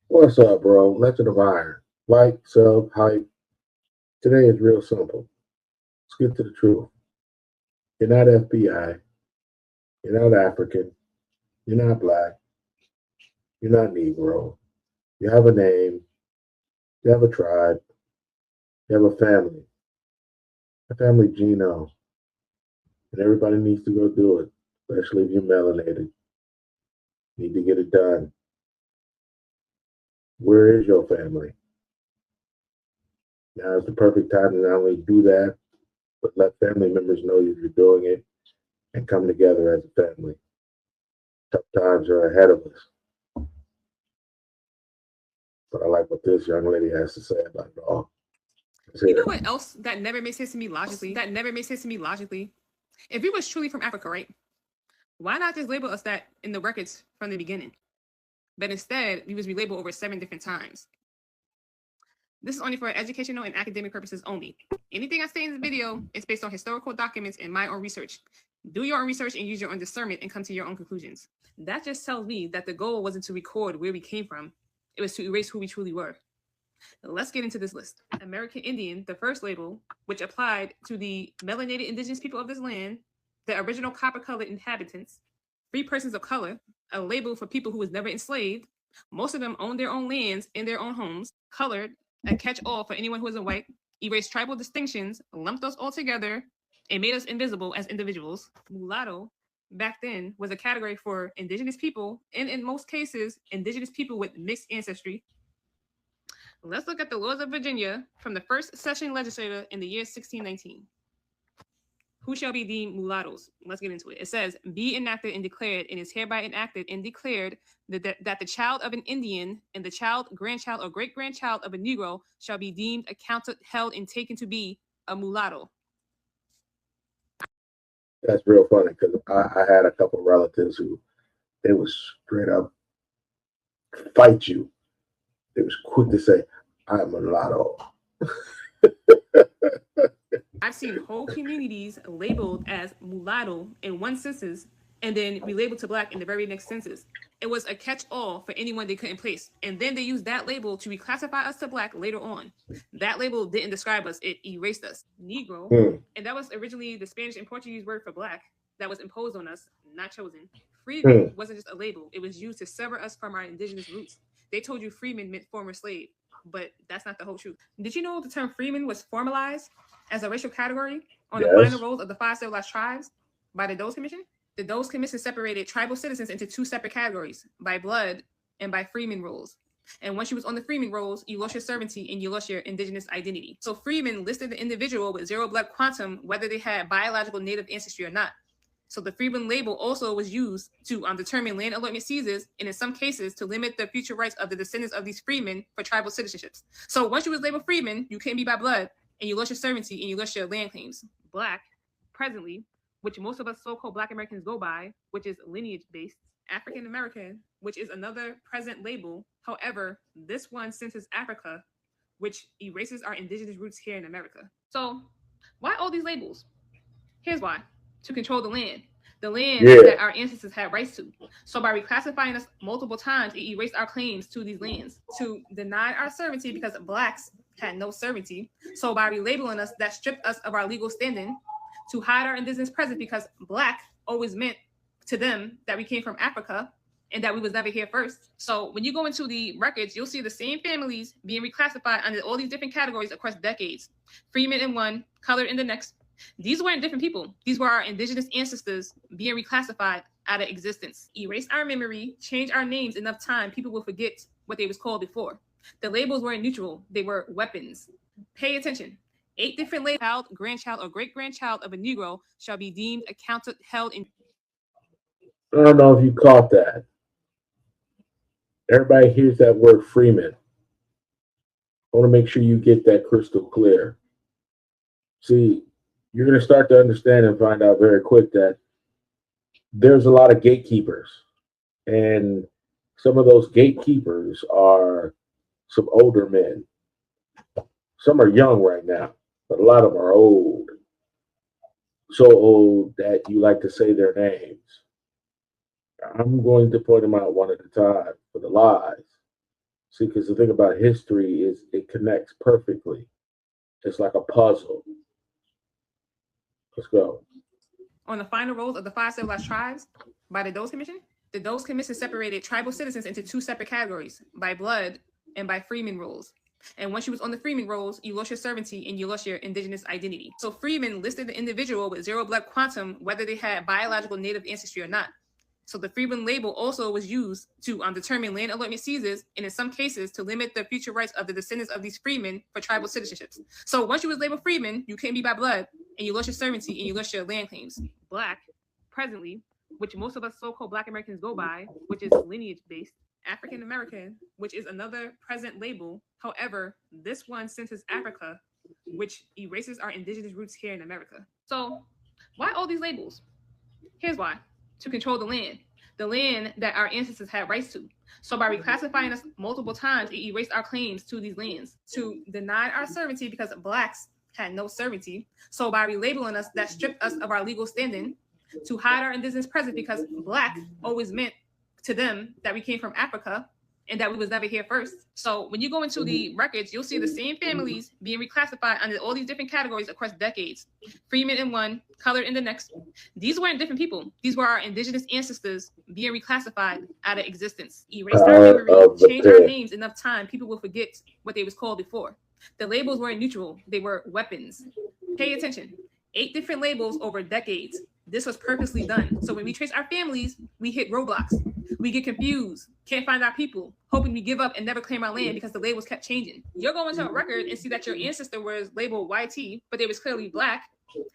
What's up, bro? Legend of Iron. Like, sub, hype. Today is real simple. Let's get to the truth. You're not FBI. You're not African. You're not black. You're not Negro. You have a name. You have a tribe. You have a family. A family genome. And everybody needs to go do it, especially if you're melanated. You need to get it done. Where is your family? Now is the perfect time to not only do that, but let family members know that you're doing it and come together as a family. Tough times are ahead of us. But I like what this young lady has to say about it all. You know what else that never makes sense to me logically? If we was truly from Africa, right? Why not just label us that in the records from the beginning? But instead, we was relabeled over 7 different times. This is only for educational and academic purposes only. Anything I say in this video is based on historical documents and my own research. Do your own research and use your own discernment and come to your own conclusions. That just tells me that the goal wasn't to record where we came from. It was to erase who we truly were. Let's get into this list. American Indian, the first label, which applied to the melanated indigenous people of this land, the original copper-colored inhabitants, free persons of color, a label for people who was never enslaved. Most of them owned their own lands in their own homes, colored, a catch-all for anyone who isn't white, erased tribal distinctions, lumped us all together, and made us invisible as individuals. Mulatto, back then, was a category for indigenous people, and in most cases, indigenous people with mixed ancestry. Let's look at the laws of Virginia from the first session legislature in the year 1619. Who shall be deemed mulattoes? Let's get into it. It says, be enacted and declared, and is hereby enacted and declared that the child of an Indian and the child, grandchild, or great-grandchild of a Negro shall be deemed, accounted, held, and taken to be a mulatto. That's real funny because I had a couple of relatives who they was straight up fight you. They was quick to say, I'm a mulatto. I've seen whole communities labeled as mulatto in one census and then relabeled to black in the very next census. It was a catch-all for anyone they couldn't place. And then they used that label to reclassify us to black later on. That label didn't describe us, it erased us. Negro, and that was originally the Spanish and Portuguese word for black that was imposed on us, not chosen. Freeman wasn't just a label, it was used to sever us from our indigenous roots. They told you freeman meant former slave, but that's not the whole truth. Did you know the term freeman was formalized as a racial category on the final rolls of the 5 civilized tribes by the Doles Commission? The Doles Commission separated tribal citizens into 2 separate categories, by blood and by freeman rolls. And once you was on the freeman rolls, you lost your servancy and you lost your indigenous identity. So freeman listed the individual with 0 blood quantum, whether they had biological native ancestry or not. So the freeman label also was used to determine land allotment seizures, and in some cases to limit the future rights of the descendants of these freemen for tribal citizenships. So once you was labeled freeman, you couldn't be by blood, and you lost your servancy, and you lost your land claims. Black, presently, which most of us so-called Black Americans go by, which is lineage-based. African American, which is another present label. However, this one census Africa, which erases our indigenous roots here in America. So why all these labels? Here's why. To control the land that our ancestors had rights to. So by reclassifying us multiple times, it erased our claims to these lands. To deny our servancy because blacks had no servancy. So by relabeling us, that stripped us of our legal standing. To hide our indigenous presence because black always meant to them that we came from Africa and that we was never here first. So when you go into the records, you'll see the same families being reclassified under all these different categories across decades. Freeman in one, colored in the next. These weren't different people. These were our indigenous ancestors being reclassified out of existence. Erase our memory, change our names enough time, people will forget what they was called before. The labels weren't neutral. They were weapons. Pay attention. 8 different labels. Child, grandchild, or great-grandchild of a Negro shall be deemed, accounted, held in. I don't know if you caught that. Everybody hears that word freeman. I want to make sure you get that crystal clear. See, you're going to start to understand and find out very quick that there's a lot of gatekeepers. And some of those gatekeepers are some older men. Some are young right now, but a lot of them are old. so old that you like to say their names. I'm going to point them out one at a time for the lies. See, because the thing about history is it connects perfectly. It's like a puzzle. Let's go. On the final rolls of the five civilized tribes by the Dose Commission, the Dose Commission separated tribal citizens into two separate categories by blood and by freeman rolls. And once you was on the freeman rolls, you lost your servancy and you lost your indigenous identity. So freeman listed the individual with zero blood quantum, whether they had biological native ancestry or not. So the freeman label also was used to determine land allotment seizures and in some cases to limit the future rights of the descendants of these freemen for tribal citizenships. So once you was labeled freeman, you couldn't be by blood and you lost your servancy and you lost your land claims. Black, presently, which most of us so-called Black Americans go by, which is lineage-based, African American, which is another present label. However, this one centers Africa, which erases our indigenous roots here in America. So why all these labels? Here's why: to control the land that our ancestors had rights to. So by reclassifying us multiple times, it erased our claims to these lands, to deny our sovereignty because blacks had no sovereignty. So by relabeling us, that stripped us of our legal standing, to hide our indigenous presence because black always meant to them that we came from Africa and that we was never here first. So when you go into the records, you'll see the same families being reclassified under all these different categories across decades. Freeman in one, colored in the next. These weren't different people. These were our indigenous ancestors being reclassified out of existence. Erased our Power memory, of the changed our pen. names enough time, people will forget what they was called before. The labels weren't neutral, they were weapons. Pay attention. 8 different labels over decades. This was purposely done. So when we trace our families, we hit roadblocks. We get confused, can't find our people, hoping we give up and never claim our land because the labels kept changing. You'll go into a record and see that your ancestor was labeled YT, but they was clearly black,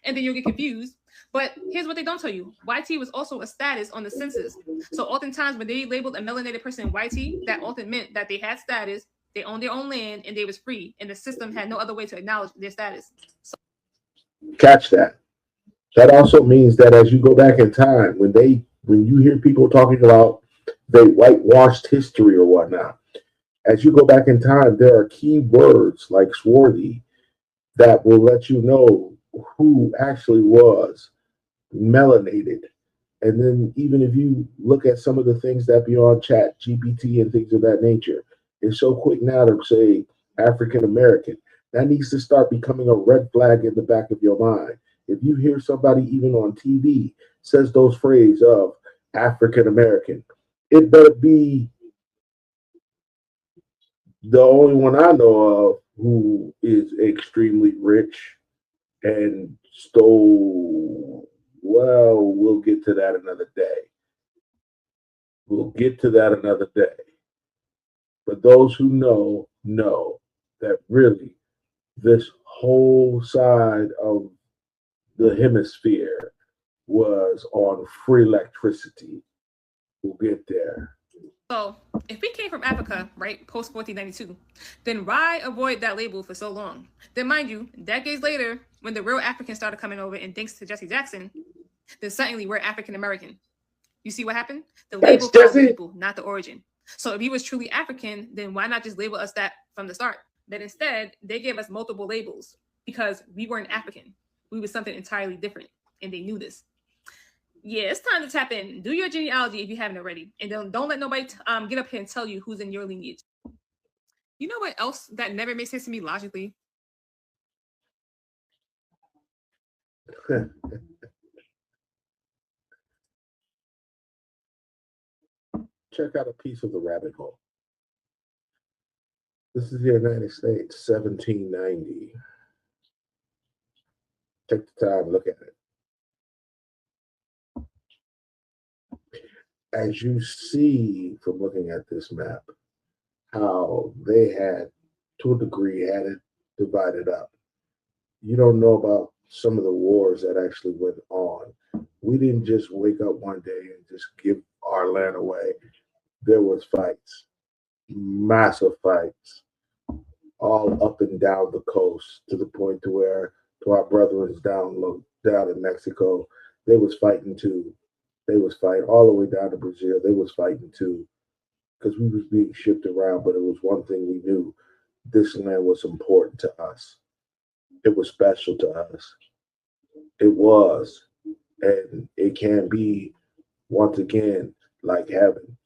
and then you'll get confused. But here's what they don't tell you: YT was also a status on the census. So oftentimes when they labeled a melanated person YT, that often meant that they had status, they owned their own land, and they was free, and the system had no other way to acknowledge their status. So Catch that. That also means that as you go back in time, when you hear people talking about they whitewashed history or whatnot, as you go back in time, there are key words like swarthy that will let you know who actually was melanated. And then even if you look at some of the things that be on chat, GPT and things of that nature, it's so quick now to say African American. That needs to start becoming a red flag in the back of your mind. If you hear somebody even on TV says those phrases of African American, it better be the only one I know of who is extremely rich and stole. Well, we'll get to that another day. We'll get to that another day. But those who know that really this whole side of the hemisphere was on free electricity. We'll get there. So, if we came from Africa, right, post 1492, then why avoid that label for so long? Then, mind you, decades later, when the real Africans started coming over, and thanks to Jesse Jackson, then suddenly we're African American. You see what happened? The label followed the people, not the origin. So, if he was truly African, then why not just label us that from the start? But instead, they gave us multiple labels because we weren't African. We were something entirely different, and they knew this. Yeah, it's time to tap in. Do your genealogy if you haven't already, and don't let nobody get up here and tell you who's in your lineage. You know what else that never makes sense to me logically? Check out a piece of the rabbit hole. This is the United States, 1790. Take the time, look at it. As you see from looking at this map, how they had, to a degree, had it divided up. You don't know about some of the wars that actually went on. We didn't just wake up one day and just give our land away. There was fights, massive fights, all up and down the coast to the point to where to our brethren down in Mexico, they was fighting too. They was fighting all the way down to Brazil. They was fighting too because we was being shipped around. But it was one thing we knew: this land was important to us. It was special to us. It was. And it can be, once again, like heaven,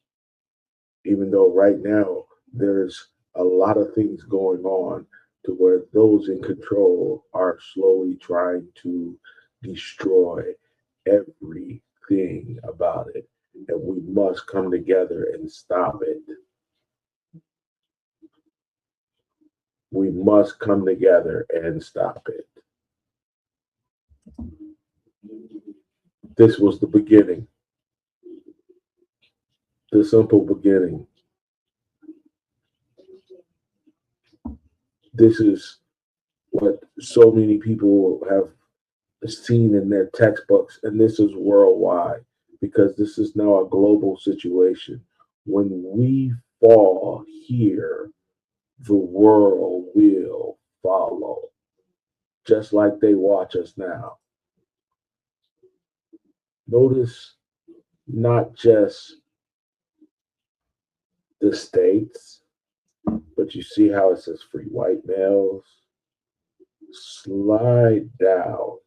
even though right now there's a lot of things going on to where those in control are slowly trying to destroy everything about it. And we must come together and stop it. We must come together and stop it. This was the beginning, the simple beginning. This is what so many people have seen in their textbooks, and this is worldwide because this is now a global situation. When we fall here, the world will follow, just like they watch us now. Notice not just the states, but you see how it says free white males. Slide down.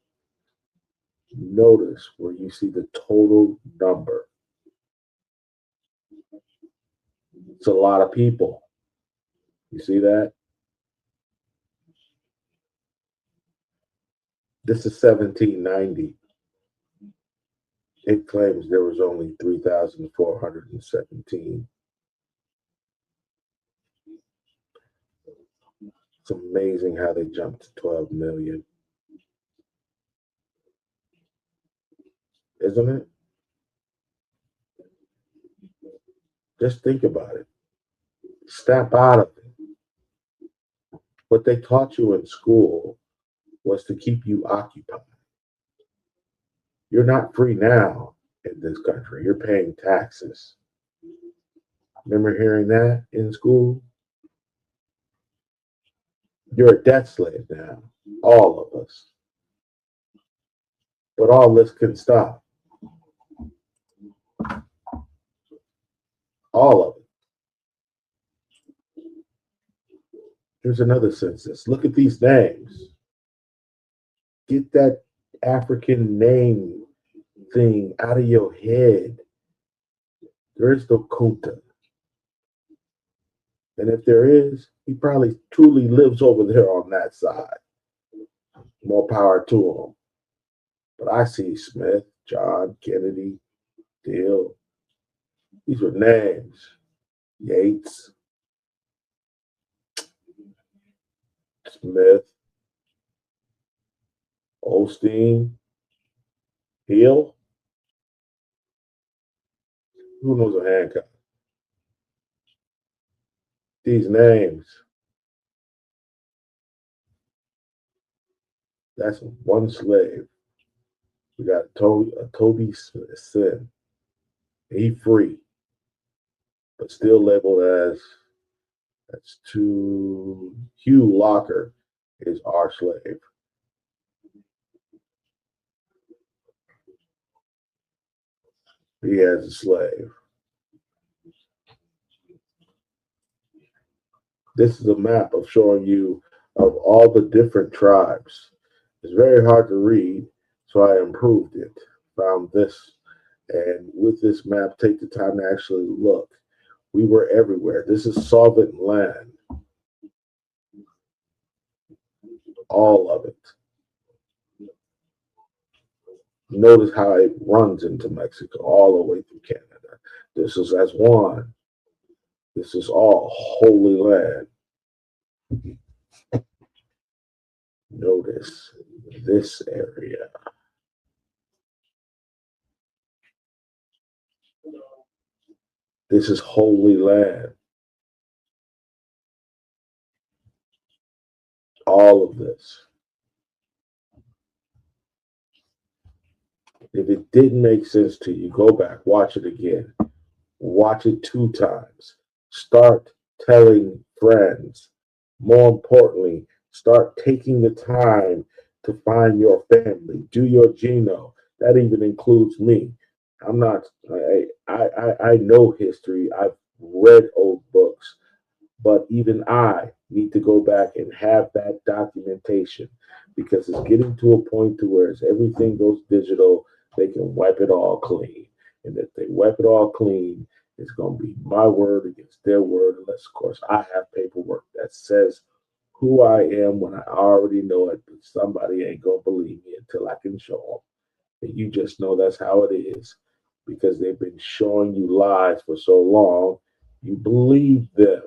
Notice where you see the total number. It's a lot of people. You see that? This is 1790. It claims there was only 3,417. It's amazing how they jumped to 12 million, isn't it? Just think about it. Snap out of it. What they taught you in school was to keep you occupied. You're not free now in this country. You're paying taxes. Remember hearing that in school? You're a debt slave now, all of us. But all this can stop. All of it. Here's another census. Look at these names. Get that African name thing out of your head. There is no Kunta. And if there is, he probably truly lives over there on that side. More power to him. But I see Smith, John, Kennedy, Deal. These were names. Yates, Smith, Osteen, Hill. Who knows a Hancock? These names. That's one slave. We got Toby Sin. He free, but still labeled as that's two. Hugh Locker is our slave. He has a slave. This is a map of showing you of all the different tribes. It's very hard to read, so I improved it. Found this, and with this map, take the time to actually look. We were everywhere. This is solvent land, all of it. Notice how it runs into Mexico all the way through Canada. This is as one. This is all holy land. Notice this area. This is holy land. All of this. If it didn't make sense to you, go back, watch it again. Watch it 2 times. Start telling friends. More importantly, start taking the time to find your family. Do your genome. That even includes me. I'm not. I know history. I've read old books, but even I need to go back and have that documentation because it's getting to a point to where as everything goes digital, they can wipe it all clean. And if they wipe it all clean, it's going to be my word against their word, unless, of course, I have paperwork that says who I am when I already know it, but somebody ain't going to believe me until I can show them. And you just know that's how it is because they've been showing you lies for so long, you believe them.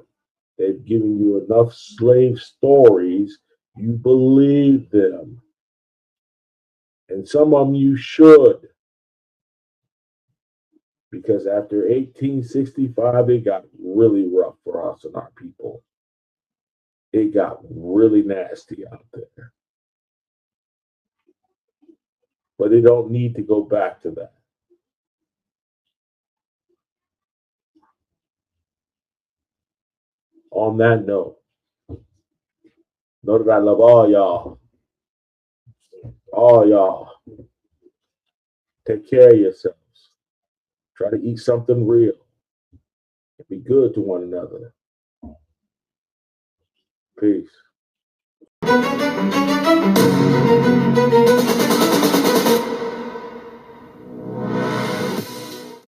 They've given you enough slave stories, you believe them. And some of them you should, because after 1865, it got really rough for us and our people. It got really nasty out there. But it don't need to go back to that. On that note, know that I love all y'all. All y'all. Take care of yourselves. Try to eat something real. And be good to one another. Peace.